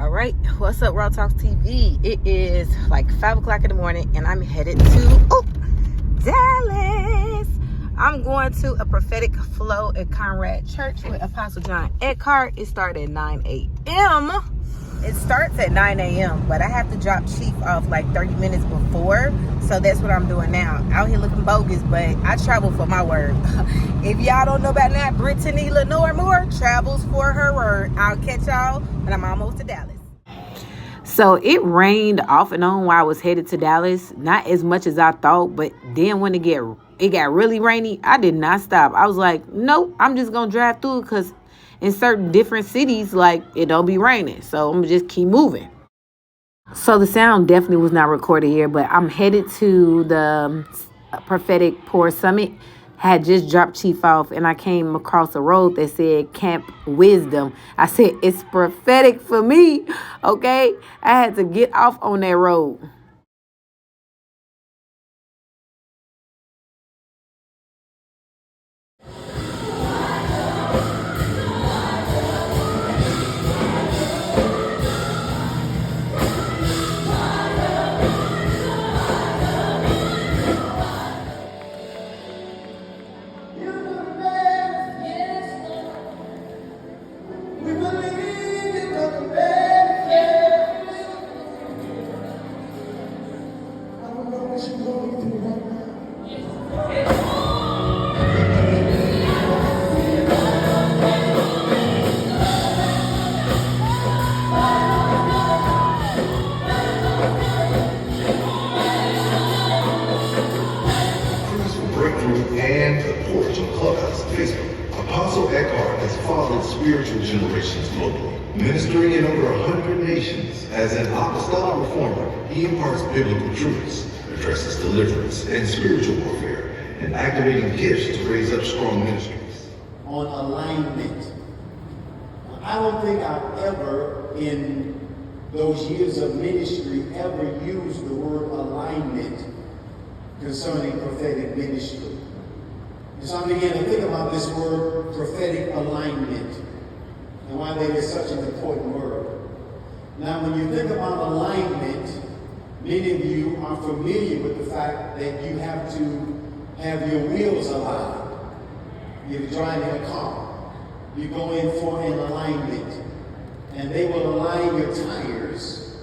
All right, what's up, RAW TLAKS TV? It is like 5 o'clock in the morning and I'm headed to Dallas. I'm going to a prophetic flow at Conrad Church with Apostle John Eckhart. It started at 9 a.m. It starts at 9 a.m. but I have to drop Chief off like 30 minutes before, so that's what I'm doing now. Out here looking bogus, but I travel for my word. If y'all don't know about that, Brittany Lenore Moore travels for her word. I'll catch y'all when I'm almost to Dallas. So it rained off and on while I was headed to Dallas. Not as much as I thought, but then when it got really rainy, I did not stop. I was like, nope, I'm just gonna drive through because in certain different cities, like, it don't be raining. So I'm gonna just keep moving. So the sound definitely was not recorded here, but I'm headed to the Prophetic Pour Summit. Had just dropped Chief off and I came across a road that said Camp Wisdom. I said, it's prophetic for me, okay? I had to get off on that road. And the porch on Clubhouse and Facebook. Apostle Eckhart has fathered spiritual generations globally, ministering in over 100 nations. As an apostolic reformer, he imparts biblical truths, addresses deliverance and spiritual warfare, and activating gifts to raise up strong ministries. On alignment. I don't think I've ever, in those years of ministry, ever used the word alignment concerning prophetic ministry. And so I began to think about this word, prophetic alignment, and why that is such an important word. Now, when you think about alignment, many of you are familiar with the fact that you have to have your wheels aligned. You're driving a car. You go in for an alignment, and they will align your tires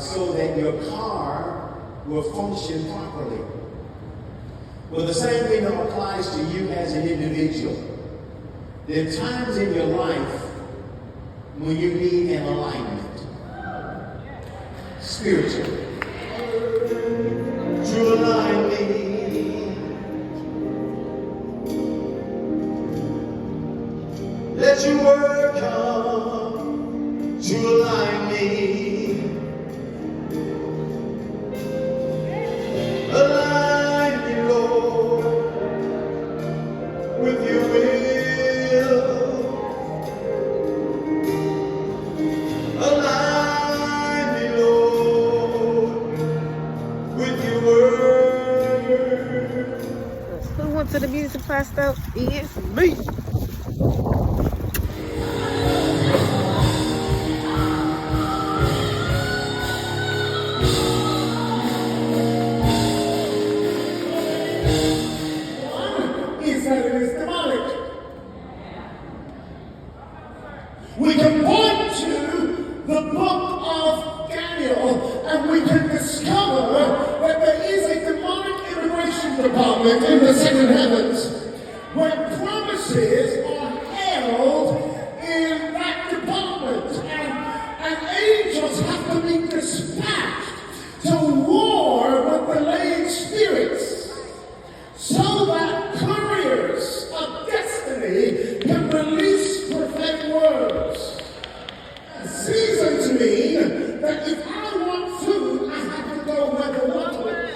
so that your car will function properly. Well, the same thing applies to you as an individual. There are times in your life when you need an alignment. Spiritually. To align me. Let your word come to align me. Who went to the beauty supply store? It's me. Is that it is demonic. We can point to the book of Daniel and we can discover that there is a demonic immigration department in the second heavens where promises are held in that department, and angels have to be dispatched to war with delayed spirits so that couriers of destiny can release prophetic words. Season to mean that if I want food, I have to go where the water is.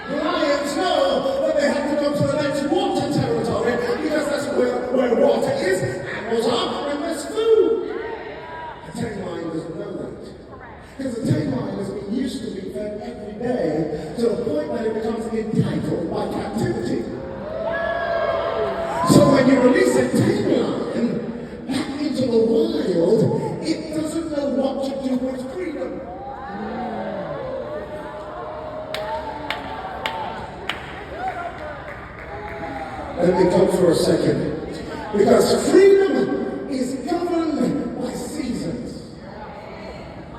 The lions know that they have to go to the next water territory because that's where water is, animals are, and there's food. The tagline doesn't know that. Because the tagline has been used to be fed every day to the point that it becomes entitled by captivity. So when you release a tagline back into the wild, it doesn't know what Let me go for a second. Because freedom is governed by seasons.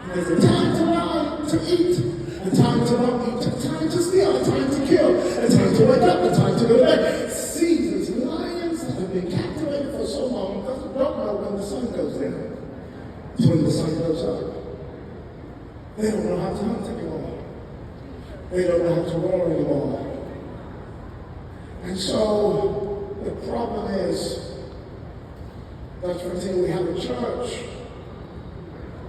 There's a time to lie, to eat, a time to not eat, a time to steal, a time to kill, a time to wake up, a time to go to bed. Seasons, lions that have been captivated for so long don't know when the sun goes down. It's when the sun goes up. They don't know how to hunt anymore. They don't know how to roar anymore. And so the problem is, that's one thing we have a church.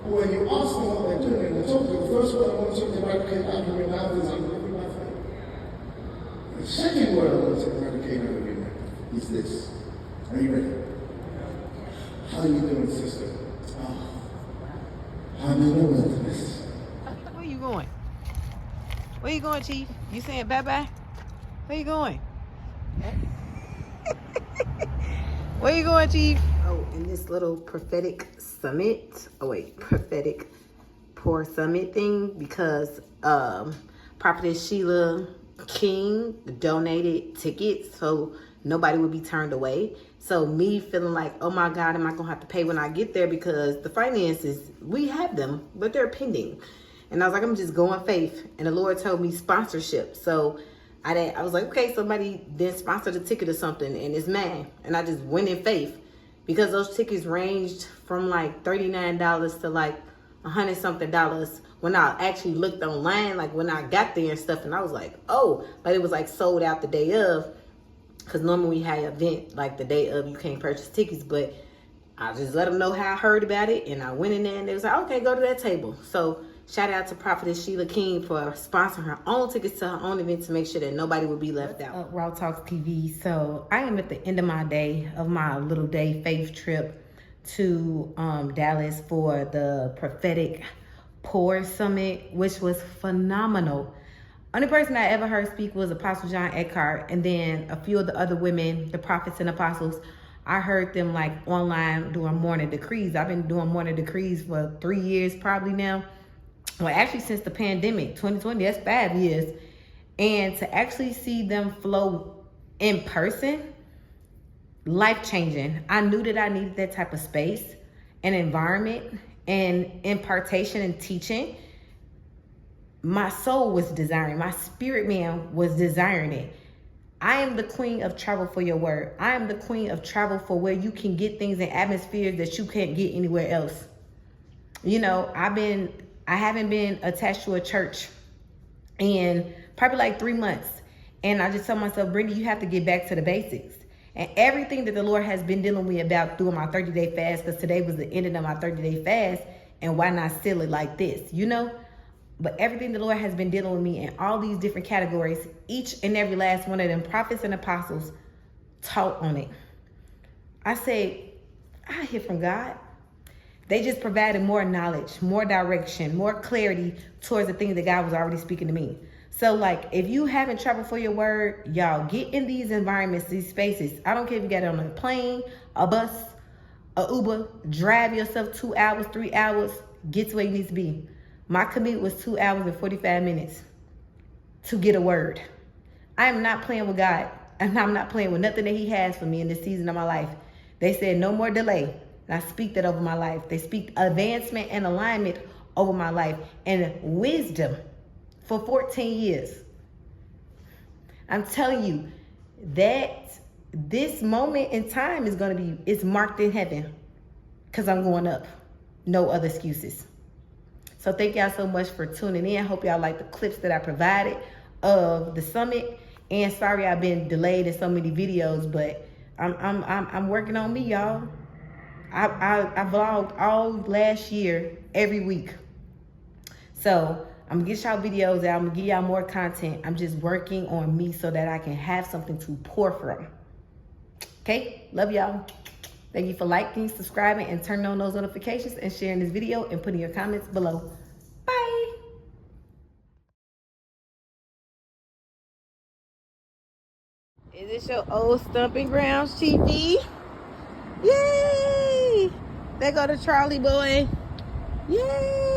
When you ask them what they're doing, and I told you the first word I want you to eradicate out of your mouth is I'm living my faith. The second word I want to eradicate out of your mouth is this. Are you ready? How are you doing, sister? Oh, I'm in the wilderness. Where you going? Where you going, Chief? You saying bye-bye? Where you going? Where you going, Chief? Oh, in this little prophetic summit. Oh wait, prophetic pour summit thing, because Prophetess Sheila King donated tickets so nobody would be turned away. So me feeling like, oh my God, am I gonna have to pay when I get there, because the finances, we have them, but they're pending. And I was like, I'm just going faith. And the Lord told me sponsorship. So I was like, okay, somebody then sponsored a ticket or something, and it's mad. And I just went in faith, because those tickets ranged from like $39 to like $100 something when I actually looked online, like when I got there and stuff. And I was like, oh, but it was like sold out the day of, because normally we had an event like the day of, you can't purchase tickets. But I just let them know how I heard about it, and I went in there and they was like, okay, go to that table. So shout out to Prophetess Sheila King for sponsoring her own tickets to her own event to make sure that nobody would be left out. RAW TLAKS TV. So I am at the end of my day, of my little day faith trip to Dallas for the Prophetic Pour Summit, which was phenomenal. Only person I ever heard speak was Apostle John Eckhart, and then a few of the other women, the prophets and apostles. I heard them like online doing morning decrees. I've been doing morning decrees for 3 years probably now. Well, actually since the pandemic, 2020, that's 5 years. And to actually see them flow in person, life-changing. I knew that I needed that type of space and environment and impartation and teaching. My soul was desiring, my spirit man was desiring it. I am the queen of travel for your word. I am the queen of travel for where you can get things in atmospheres that you can't get anywhere else. You know, I haven't been attached to a church in probably like 3 months. And I just tell myself, Brittany, you have to get back to the basics. And everything that the Lord has been dealing with me about through my 30-day fast, because today was the ending of my 30-day fast, and why not seal it like this, you know? But everything the Lord has been dealing with me in all these different categories, each and every last one of them prophets and apostles taught on it. I say, I hear from God. They just provided more knowledge, more direction, more clarity towards the things that God was already speaking to me. So like, if you haven't traveled for your word, y'all get in these environments, these spaces. I don't care if you got on a plane, a bus, a Uber, drive yourself 2 hours, 3 hours, get to where you need to be. My commute was 2 hours and 45 minutes to get a word. I am not playing with God, and I'm not playing with nothing that he has for me in this season of my life. They said no more delay. And I speak that over my life. They speak advancement and alignment over my life, and wisdom for 14 years. I'm telling you that this moment in time is going to be, it's marked in heaven, because I'm going up. No other excuses. So thank y'all so much for tuning in. Hope y'all like the clips that I provided of the summit. And sorry I've been delayed in so many videos, but I'm working on me, y'all. I vlogged all last year, every week. So I'm gonna get y'all videos out. I'm gonna give y'all more content. I'm just working on me so that I can have something to pour from. Okay, love y'all. Thank you for liking, subscribing, and turning on those notifications, and sharing this video, and putting your comments below. Bye. Is this your old stomping grounds, TV? Yay! There go the Charlie boy. Yay!